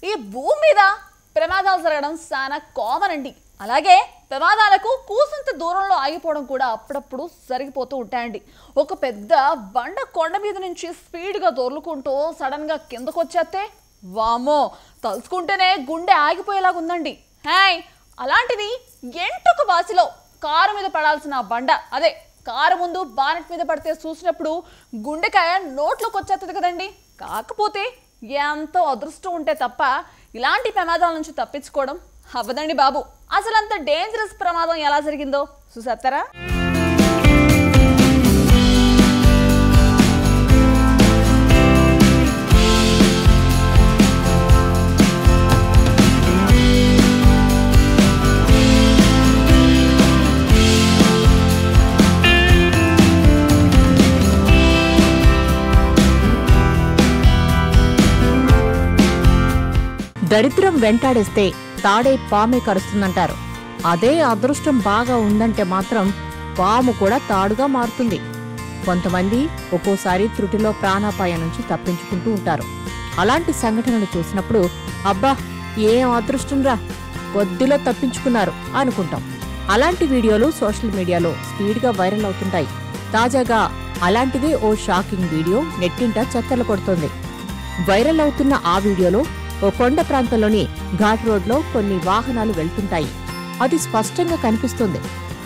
ఈ భూమి మీద ప్రమాదాలు జరగడం చాలా కామన్ అండి. అలాగే ప్రమాదాలకు కూసంత దూరంలో ఆగిపోవడం కూడా అప్పుడప్పుడు జరిగిపోతూ ఉంటాయండి. ఒక పెద్ద బండ కొండ మీద నుంచి స్పీడ్గా దొర్లుకుంటూ సడన్గా కిందకు వచ్చేస్తే వామో తలుచుకుంటేనే గుండె ఆగిపోయేలాగా ఉందండి. హాయ్, అలాంటిది ఎంటొక బాసిలో కారు మీద పడాల్సిన బండ, అదే కారు ముందు బానెట్ మీద పడితే చూసినప్పుడు గుండెకాయ నోట్లోకి వచ్చేస్తుంది కదండి. కాకపోతే ఎంతో అదృష్టం ఉంటే తప్ప ఇలాంటి ప్రమాదాల నుంచి తప్పించుకోవడం అవ్వదండి బాబు. అసలు అంత డేంజరస్ ప్రమాదం ఎలా జరిగిందో చూసేస్తారా? దరిద్రం వెంటాడేస్తే తాడే పామే కరుస్తుందంటారు. అదే అదృష్టం బాగా ఉందంటే మాత్రం పాము కూడా తాడుగా మారుతుంది. కొంతమంది ఒక్కోసారి త్రుటిలో ప్రాణాపాయం నుంచి తప్పించుకుంటూ ఉంటారు. అలాంటి సంఘటనలు చూసినప్పుడు అబ్బా ఏం అదృష్టంరా, కొద్దిలో తప్పించుకున్నారు అనుకుంటాం. అలాంటి వీడియోలు సోషల్ మీడియాలో స్పీడ్గా వైరల్ అవుతుంటాయి. తాజాగా అలాంటిదే ఓ షాకింగ్ వీడియో నెట్టింట చక్కర్లు కొడుతోంది. వైరల్ అవుతున్న ఆ వీడియోలో ఓ కొండ ప్రాంతంలోని ఘాట్ రోడ్లో కొన్ని వాహనాలు వెళ్తుంటాయి. అది స్పష్టంగా కనిపిస్తుంది.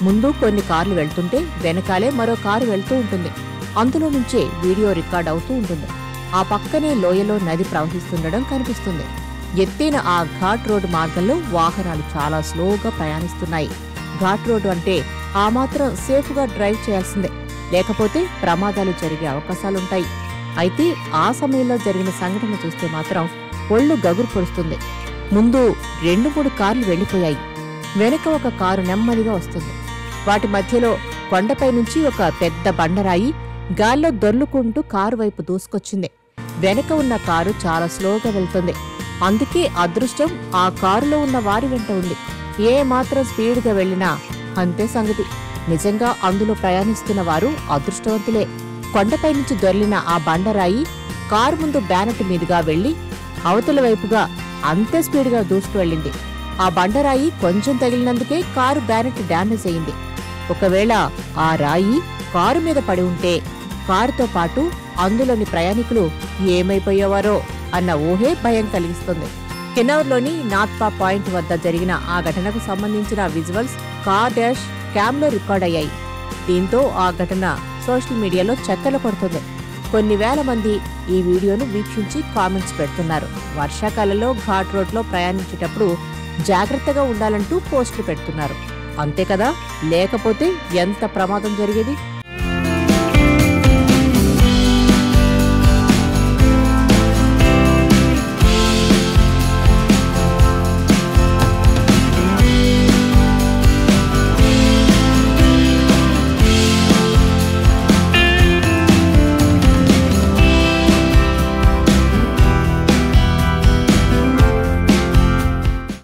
ముందు కొన్ని కార్లు వెళ్తుంటే వెనకాలే మరో కారు వెళ్తూ ఉంటుంది. అందులో నుంచే వీడియో రికార్డ్ అవుతూ ఉంటుంది. ఆ పక్కనే లోయలో నది ప్రవహిస్తుండడం కనిపిస్తుంది. ఎత్తైన ఆ ఘాట్ రోడ్డు మార్గంలో వాహనాలు చాలా స్లోగా ప్రయాణిస్తున్నాయి. ఘాట్ రోడ్డు అంటే ఆ మాత్రం సేఫ్గా డ్రైవ్ చేయాల్సిందే, లేకపోతే ప్రమాదాలు జరిగే అవకాశాలుంటాయి. అయితే ఆ సమయంలో జరిగిన సంఘటన చూస్తే మాత్రం ఒళ్ళు గగురు పొడుస్తుంది. ముందు 2-3 కార్లు వెళ్లిపోయాయి. వెనక ఒక కారు నెమ్మదిగా వస్తుంది. వాటి మధ్యలో కొండపై నుంచి ఒక పెద్ద బండరాయి గాల్లో దొర్లుకుంటూ కారు వైపు దూసుకొచ్చింది. వెనక ఉన్న కారు చాలా స్లోగా వెళ్తుంది. అందుకే అదృష్టం ఆ కారులో ఉన్న వారి వెంట ఉంది. ఏ మాత్రం స్పీడ్గా వెళ్లినా అంతే సంగతి. నిజంగా అందులో ప్రయాణిస్తున్న వారు అదృష్టవంతులే. కొండపై నుంచి దొర్లిన ఆ బండరాయి కారు ముందు బ్యానెట్ మీదుగా వెళ్లి అవతల వైపుగా అంతే స్పీడ్గా దూసుకు వెళ్ళింది. ఆ బండరాయి కొంచెం తగిలినందుకే కారు బ్యానెట్ డ్యామేజ్ అయింది. ఒకవేళ ఆ రాయి కారు మీద పడి ఉంటే కారుతో పాటు అందులోని ప్రయాణికులు ఏమైపోయేవారో అన్న ఊహే భయం కలిగిస్తుంది. కిన్నౌర్లోని నాథ్పా పాయింట్ వద్ద జరిగిన ఆ ఘటనకు సంబంధించిన విజువల్స్ కార్ డాష్ క్యామ్లో రికార్డ్ అయ్యాయి. దీంతో ఆ ఘటన సోషల్ మీడియాలో చక్కర్లు కొడుతుంది. కొన్ని వేల మంది ఈ వీడియోను వీక్షించి కామెంట్స్ పెడుతున్నారు. వర్షాకాలంలో ఘాట్ రోడ్లో ప్రయాణించేటప్పుడు జాగ్రత్తగా ఉండాలంటూ పోస్టులు పెడుతున్నారు. అంతే కదా, లేకపోతే ఎంత ప్రమాదం జరిగేది.